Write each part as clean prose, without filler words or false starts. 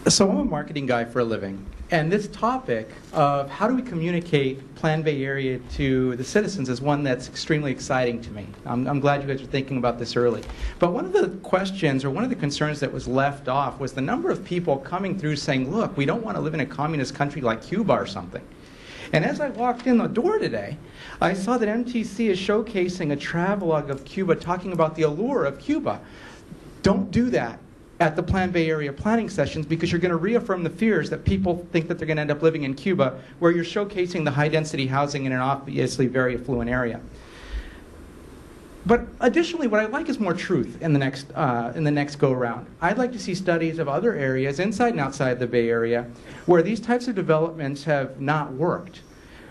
So I'm a marketing guy for a living, and this topic of how do we communicate Plan Bay Area to the citizens is one that's extremely exciting to me. I'm glad you guys are thinking about this early. But one of the questions or one of the concerns that was left off was the number of people coming through saying, look, we don't want to live in a communist country like Cuba or something. And as I walked in the door today, I saw that MTC is showcasing a travelogue of Cuba talking about the allure of Cuba. Don't do that at the Plan Bay Area planning sessions, because you're going to reaffirm the fears that people think that they're going to end up living in Cuba, where you're showcasing the high-density housing in an obviously very affluent area. But additionally, what I'd like is more truth in the next go-around. I'd like to see studies of other areas inside and outside the Bay Area where these types of developments have not worked.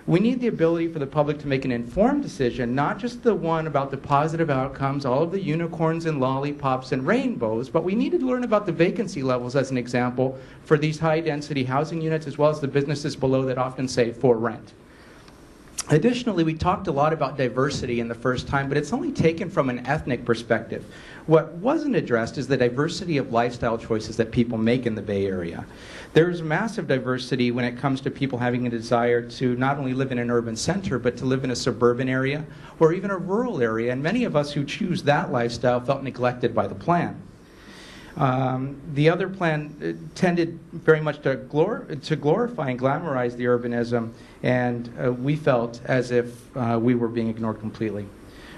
We need the ability for the public to make an informed decision, not just the one about the positive outcomes, all of the unicorns and lollipops and rainbows, but we need to learn about the vacancy levels as an example for these high-density housing units, as well as the businesses below that often say for rent. Additionally, we talked a lot about diversity in the first time, but it's only taken from an ethnic perspective. What wasn't addressed is the diversity of lifestyle choices that people make in the Bay Area. There's massive diversity when it comes to people having a desire to not only live in an urban center, but to live in a suburban area or even a rural area, and many of us who choose that lifestyle felt neglected by the plan. The other plan tended very much to glorify and glamorize the urbanism, and we felt as if we were being ignored completely.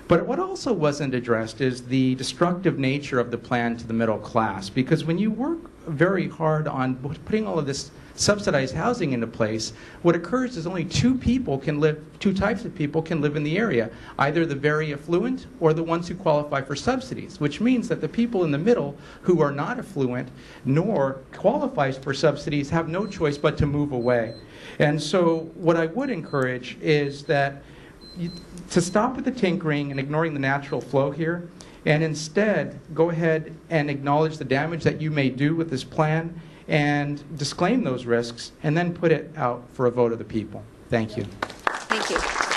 But what also wasn't addressed is the destructive nature of the plan to the middle class, because when you work very hard on putting all of this subsidized housing into place, what occurs is only two types of people can live in the area, either the very affluent or the ones who qualify for subsidies, which means that the people in the middle who are not affluent nor qualifies for subsidies have no choice but to move away. And so what I would encourage is that to stop with the tinkering and ignoring the natural flow here, and instead go ahead and acknowledge the damage that you may do with this plan and disclaim those risks, and then put it out for a vote of the people. Thank you. Thank you.